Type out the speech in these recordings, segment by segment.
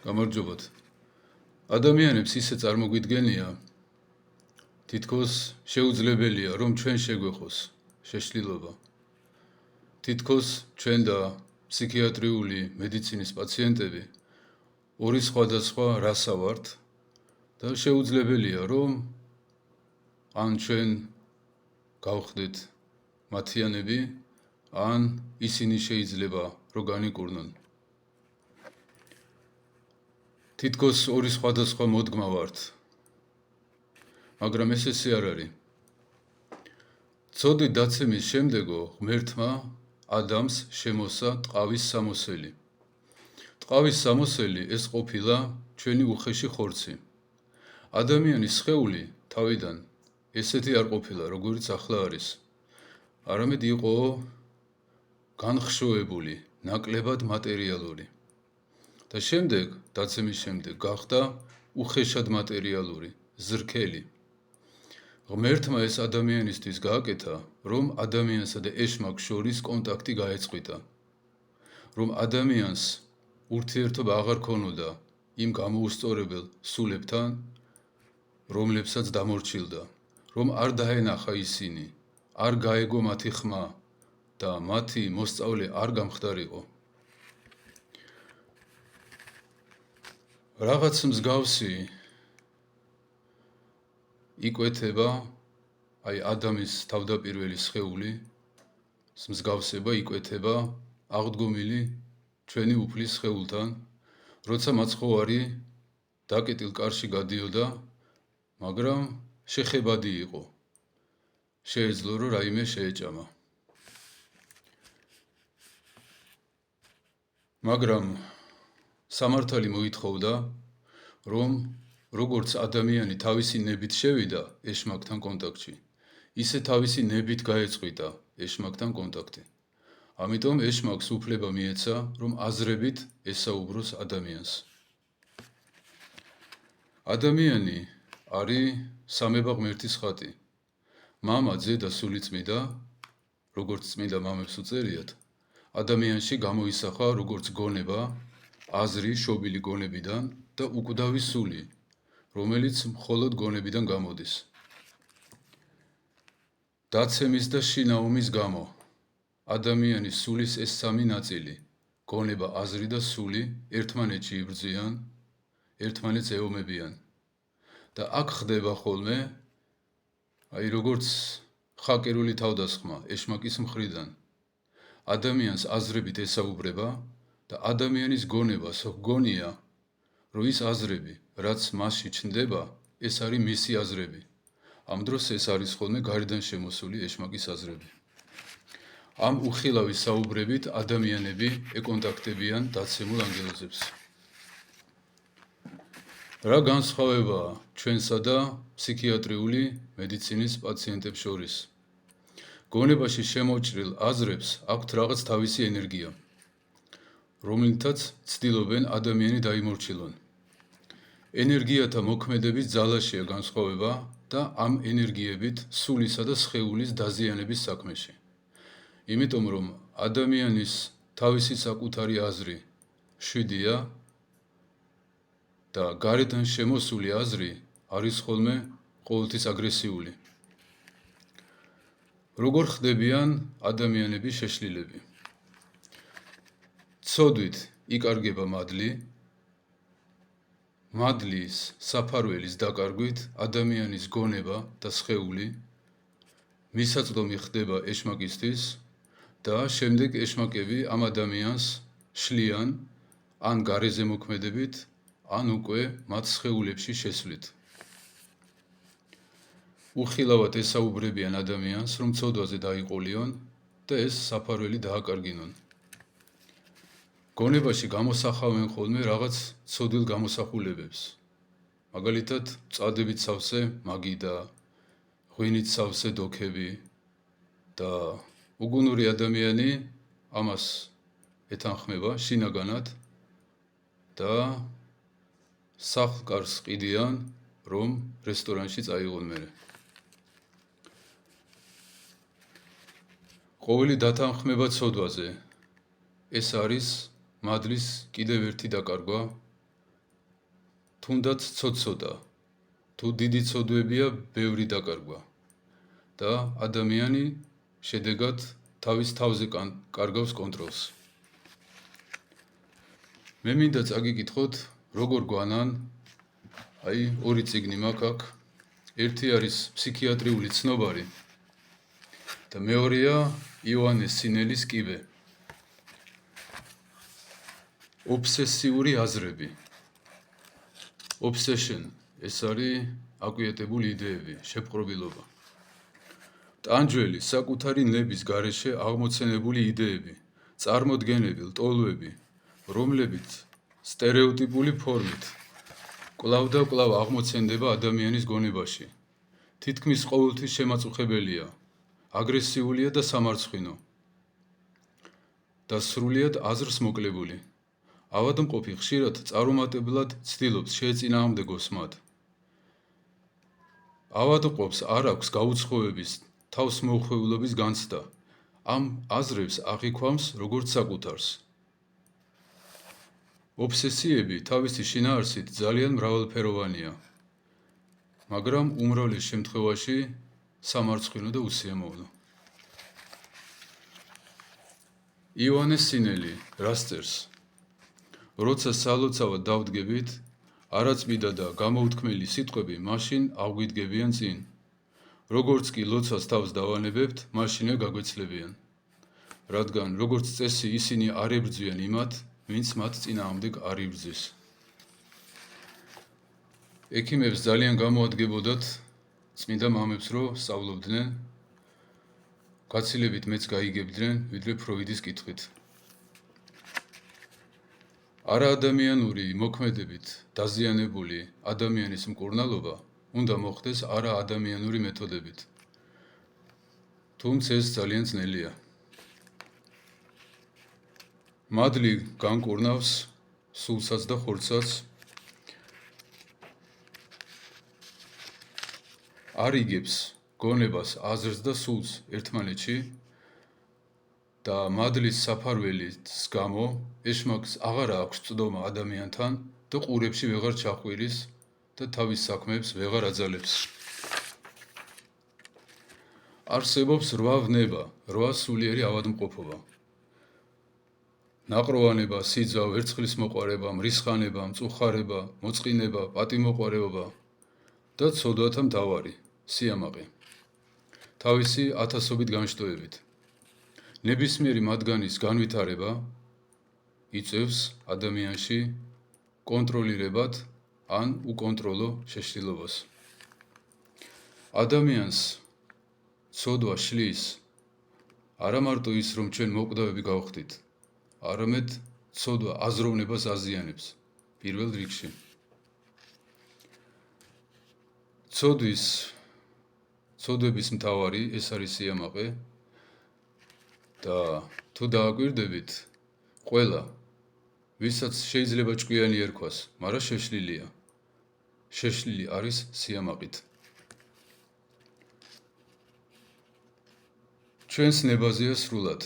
გამარჯობათ. ადამიანებს ისე წარმოგვიდგენია, თითქოს შეუძლებელია, რომ ჩვენ შეგვეხოს შეშლილობა. თითქოს ჩვენ და ფსიქიატრიული მედიცინის პაციენტები ორი სხვადასხვა რასა ვართ და შეუძლებელია, რომ ან ჩვენ გავხდეთ მათიანები, ან ისინი შეიძლება რომ განიკურნონ. თითქოს ორი სხვადასხვა მოდგმა ვართ, მაგრამ ესე არ არის. ცოდვით დაცემის შემდეგო ღმერთმა ადამს შემოსა ტყავის სამოსელი. ტყავის სამოსელი ეს ყოფილა ჩვენი უხეში ხორცი. ადამიანის სხეული თავიდან ესეთი არ ყოფილა, როგორც ახლა არის. არამედ იყო განხშოებული, ნაკლებად მატერიალური. და შემდეგ, დაცემის შემდეგ გახდა უხეშად მატერიალური, ზრქელი. ღმერთმა ეს ადამიანისთვის გააკეთა, რომ ადამიანსა და ეშმაკს შორის კონტაქტი გაეწყვიტა. რომ ადამიანს ურთიერთობა აღარ ქონოდა იმ გამოუსწორებელ სულებთან, რომლებსაც დამორჩილდა, რომ არ დაენახა ისინი, არ გაეგო მათი ხმა და მათი მოსწავლე არ გამხდარიყო. რაღაც მსგავსი იკვეთება ადამიანის თავდაპირველი სხეული, მსგავსება იკვეთება აღდგომილი ჩვენი უფლის სხეულთან, როცა მაცხოვარი დაკეტილ კარში გადიოდა, მაგრამ შეხებადი იყო. შეეძლო რომ რაიმე შეეჭამა. მაგრამ სამართალი მოითხოვდა, რომ როგორც ადამიანი თავისი ნებით შევიდა ეშმაკთან კონტაქტში, ისე თავისი ნებით გაეწყვიტა ეშმაკთან კონტაქტი. ამიტომ ეშმაკს უფლება მიეცა, რომ აზრებით ესაუბროს ადამიანს. ადამიანი არის სამება ღმერთის ხატი. მამა, ძე და სულიწმიდა, როგორც წმინდა მამებს უწერიათ, ადამიანში გამოისახა როგორც გონება, აზრი შობილი გონებიდან და უკვდავი სული, რომელიც მხოლოდ გონებიდან გამოდის. დაცემის და შინაომის გამო ადამიანის სულის ეს სამი ნაწილი, გონება, აზრი და სული ერთმანეთში იბრძიან, ერთმანეთს ეომებიან. და აქ ხდება ხოლმე, როგორც ხაკერული თავდასხმა ეშმაკის მხრიდან. ადამიანს აზრებით ესაუბრება და ადამიანის გონებას ჰგონია, რომ ის აზრები, რაც მასში ჩნდება, ეს არის მისი აზრები. ამ დროს ეს არის ხოლმე გარედან შემოსული ეშმაკის აზრები. ამ უხილავი საუბრებით ადამიანები ეკონტაქტებიან დაცემულ ანგელოზებს. რა განსხვავებაა ჩვენსა და ფსიქიატრიული მედიცინის პაციენტებს შორის? გონებაში შემოჭრილ აზრებს აქვთ რაღაც თავისი ენერგია, რომლითაც ცდილობენ ადამიანი დაიმორჩილონ. ენერგიათა მოქმედების ძალაშია განსხვავება და ამ ენერგიებით სულისა და სხეულის დაზიანების საქმეში. იმიტომ რომ ადამიანის თავისი საკუთარი აზრი შვიდია და გარედან შემოსული აზრი არის ხოლმე ყოველთვის აგრესიული. როგორ ხდებიან ადამიანების შეშლილები? ცოდვით იკარგება მადლი, მადლის საფარველის დაკარგვით ადამიანის გონება და სხეული, მისაწვდომი ხდება ეშმაკისთვის და შემდეგ ეშმაკები ამ ადამიანს შლიან ან გარეზე მოქმედებით, ან უკვე მათ სხეულებში შესვლით. უხილავად ესაუბრებიან ადამიანს, რომ ცოდვაზე დაიყოლიონ და ეს საფარველი დააკარგინონ. გონებაში გამოსახავენ ხოლმე რაღაც ცოდვილ გამოსახულებებს. მაგალითად, წადებით სავსე მაგიდა, ღვინით სავსე დოქები და უგუნური ადამიანი ამას ეთანხმება შინაგანად და სახლ-კარს ყიდიან, რომ რესტორანში წაიღონ მერე. ყოველი დათანხმება ცოდვაზე ეს არის მადლის კიდევ ერთი დაკარგვა თუნდაც ცოტ-ცოტა, თუ დიდი ცოდვებია ბევრი დაკარგვა და ადამიანი შედეგად თავის თავზე კარგავს კონტროლს. მე მინდა წაგიკითხოთ, როგორ გვანან, ორი წიგნი მაქვს აქ. ერთი არის ფსიქიატრიული ცნობარი და მეორეა იოანეს სინელის კიბე. ობსესიური აზრები. Obsession ეს არის აკვიეტებული იდეები, შეპყრობილობა. ტანჯველი საკუთარი ნების გარეშე აღმოცენებული იდეები, წარმოდგენები, ლტოლვები, რომლებიც სტერეოტიპული ფორმით კვლავ და კვლავ აღმოცენდება ადამიანის გონებაში. თითქმის ყოველთვის შემაწუხებელია, აგრესიულია და სამარცხვინო და სრულიად აზრს მოკლებული. ავადმყოფი ხშირად წარუმატებლად ცდილობს შეეწინააღმდეგოს მათ. ავადმყოფს არ აქვს გაუცხოების, თავსმოუხვევლობის განცდა. ამ აზრებს აღიქვამს როგორც საკუთარს. ობსესიები თავისი შინაარსით ძალიან მრავალფეროვანია, მაგრამ უმრავლეს შემთხვევაში სამარცხვინო და უსიამოვნო. იოანეს სინელი რას წერს? როცა სალოცავად დავდგებით, არაწმიდა და გამოუთქმელი სიტყვები მაშინ აღვიდგებიან წინ. როგორც კი ლოცვას თავს დავანებებთ, მაშინვე გაგვეცლებიან. რადგან როგორც წესი ისინი არ ებრძვიან იმათ, ვინც მათ წინააღმდეგ არ იბრძვის. ექიმებს ძალიან გამოადგებოდათ წმინდა მამებს, რომ სწავლობდნენ, გაცილებით მეც გაიგებდნენ, ვიდრე ფროიდის კითხვით. არაადამიანური მოქმედებით დაზიანებული ადამიანის მკურნალობა უნდა მოხდეს არაადამიანური მეთოდებით. თუმცა ეს ძალიან ძნელია. მადლი განკურნავს სულსაც და ხორცსაც. არიგებს გონებას, აზრს და სულს ერთმანეთში და მადლის საფარველის გამო ეშმაკს აღარ აქვს წდომა ადამიანთან და ყურებში ვეღარ ჩახვირის და თავის საქმეებს ვეღარ აძალებს. არსებობს 8 ვნება, 8 სულიერი ავადმყოფობა. ნაყროვანება, სიძვა, ვერცხლის მოყვარება, მრისხანება, მწუხარება, მოწყინება, პატიმოყვარეობა და ცოდვათა მთავარი, სიამაყე. თავისი ათასობით განშტოებით. ნებისმიერი მათგანის განვითარება იწევს ადამიანში კონტროლირებად ან უკონტროლო შეშლილობას. ადამიანს ცოდვა შლის არა მარტო ის, რომ ჩვენ მოკვდავები გავხდით, არამედ ცოდვა აზროვნებას აზიანებს პირველ რიგში. ცოდვების მთავარი ეს არის სიამაყე და თუ დააკვირდებით, ყველა, ვისაც შეიძლება ჭკვიანი ერქვას, მაგრამ შეშლილია. შეშლილი არის სიამაყით. ჩვენს ნებაზეა სრულად.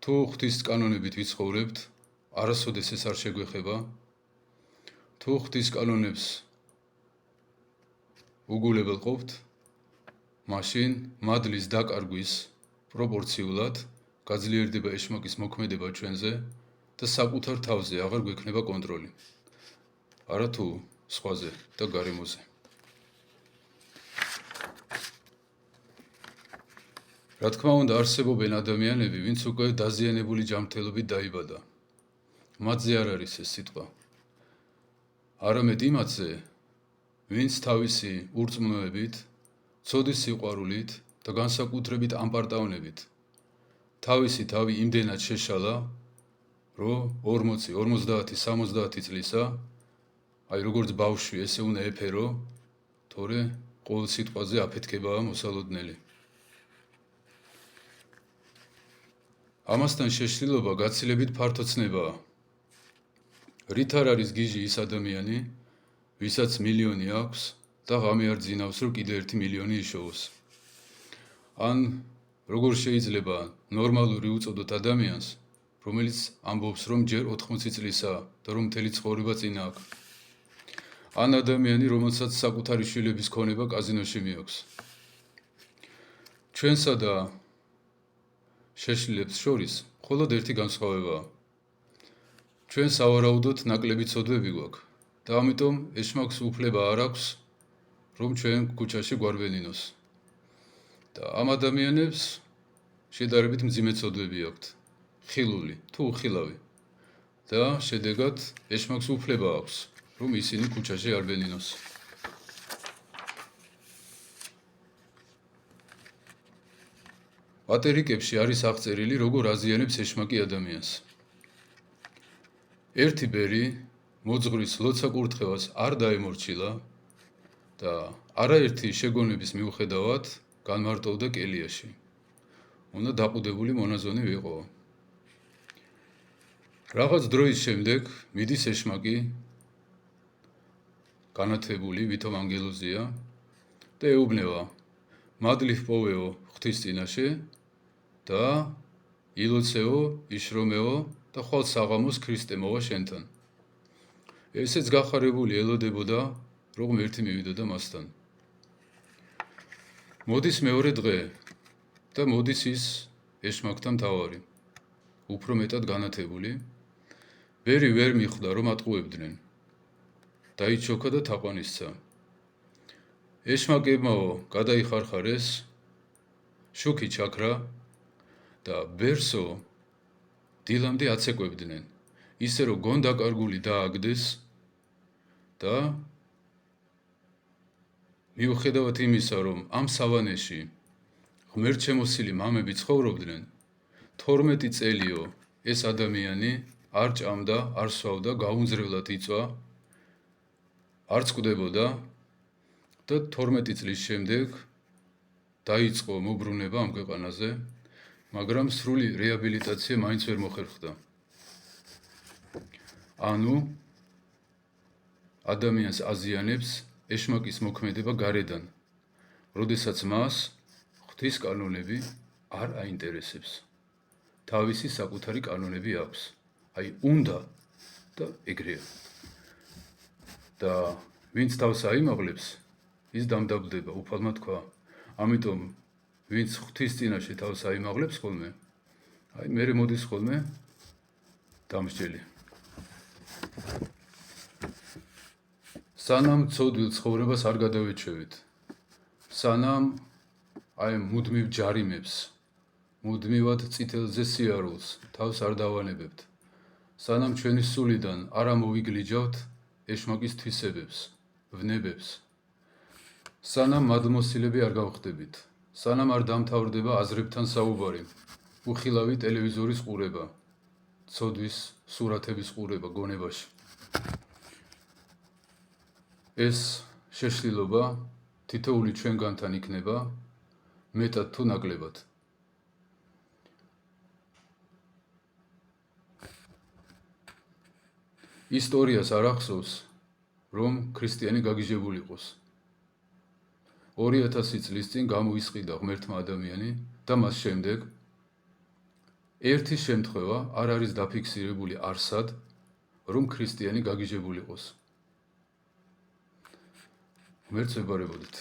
თუ ღვთის კანონებით ვიცხოვრებთ, არასოდეს ეს არ შეგვეხება. თუ ღვთის კანონებს უგულებელყოფთ, მაშინ მადლის დაკარგვის პროპორციულად გაძლიერდება ეშმაკის მოქმედება ჩვენზე და საკუთარ თავზე აღარ გვექნება კონტროლი. არა თუ სხვაზე და გარემოზე. რა თქმა უნდა, არსებობენ ადამიანები, ვინც უკვე დაზიანებული ჯანმრთელობით დაიბადა. მათზე არ არის ეს სიტყვა. არამედ იმათზე, ვინც თავისი ურწმუნოებით, ცოდის სიყვარულით და განსაკუთრებით ამპარტავნებით თავისი თავი იმდენად შეშალა, რომ 40, 50, 70 წლისა, როგორც ბავშვი ესე უნდა ეფერო, თორე ყოველ სიტყვაზე აფეთქებაა მოსალოდნელი. ამასთან შეშლილობა გაცილებით ფართოცნებაა. რით არ არის გიჟი ის ადამიანი, ვისაც მილიონი აქვს და ღამე არ ძინავს, რომ კიდე 1 მილიონი იშოვოს. ან როგორ შეიძლება ნორმალური უწოდოთ ადამიანს, რომელიც ამბობს, რომ ჯერ 80 წლისაა და რომ მთელი ცხოვრება წინ აქვს. ან ადამიანი, რომელსაც საკუთარი შვილების ქონება კაზინოში მიაქვს. ჩვენსა და შეშლილებს შორის მხოლოდ ერთი განსხვავებაა. ჩვენ სავარაუდოდ ნაკლები ცოდვები გვაქვს და ამიტომ ეშმაკს უფლება არ აქვს, რომ ჩვენ ქუჩაში გვარბენინოს. და ამ ადამიანებს შედარებით მძიმე ცოდვები აქვთ, ხილული თუ უხილავი. და შედეგად ეშმაკს უფლება აქვს, რომ ისინი ქუჩაში არ ბენინოს. მატერიკებში არის აღწერილი, როგორ აზიანებს ეშმაკი ადამიანს. ერთი ბერი მოძღვრის ლოცა კურთხევას არ დაემორჩილა და არაერთი შეგონების მიუხედავად განმარტოვდა კელიაში. უნდა დაყუდებული მონაზონი ვიყო. რაღაც დროის შემდეგ მიდის ეშმაკი, განათებული, ვითომ ანგელოზია და ეუბნება: მადლი ვპოვეო ღვთის წინაშე და ილოცეო, იშრომეო და ხვალ საღამოს ქრისტე მოვა შენთან. ესეც გახარებული ელოდებოდა, რომ ერთი მივიდოდა მასთან. მოდის მეორე დღე და მოდის ის ეშმაკთა მთავარი, უფრო მეტად განათებული. ბერი ვერ მიხვდა, რომ ატყუებდნენ. დაიჩოქა და თაყვანისცა. ეშმაკებმაო გადაიხარხარეს, შუქი ჩაქრა და ბერსო დილამდე აცეკვებდნენ, ისე რომ გონდაკარგული დააგდეს და მიუხედავად იმისა, რომ ამ სავანეში ღმერთშემოსილი მამები ცხოვრობდნენ, 12 წელიო ეს ადამიანი არ ჭამდა, არ სვავდა, გაუნძრევლად იწვა, არ წყდებოდა და 12 წლის შემდეგ დაიწყო მობრუნება ამ ქვეყანაზე, მაგრამ სრული რეაბილიტაცია მაინც ვერ მოხერხდა. ანუ ადამიანს აზიანებს ეშმაკის მოქმედება გარედან, როდესაც მას ღვთის კანონები არ აინტერესებს. თავისი საკუთარი კანონები აქვს. აი, უნდა და ეგრეა. და ვინც თავს აიმაღლებს, ის დამდაბლდება, უფალმა თქვა. ამიტომ ვინც ღვთის წინაშე თავს აიმაღლებს ხოლმე, აი მერე მოდის ხოლმე დამსჯელი. სანამ ცოდვილ ცხოვრებას არ გადავეჩვევით, სანამ აი მუდმივ ჯარიმებს, მუდმივად წითელზე სიარულს თავს არ დავანებებთ, სანამ ჩვენი სულიდან არ ამოვიგლიჯავთ ეშმაკის თვისებებს, ვნებებს, სანამ მადლმოსილები არ გავხდებით, სანამ არ დამთავრდება აზრებთან საუბარი, უხილავი ტელევიზორის ყურება, ცოდვის სურათების ყურება გონებაში. ეს შეშლილობა თითოეული ჩვენგანთან იქნება, მეტად თუ ნაკლებად. ისტორიას არ ახსოვს, რომ ქრისტიანი გაგიჟებული იყოს. 2000 წლის წინ გამოისყიდა ღმერთმა ადამიანი და მას შემდეგ ერთი შემთხვევა არ არის დაფიქსირებული არსად, რომ ქრისტიანი გაგიჟებული იყოს. ღმერთს ვებარებოდით.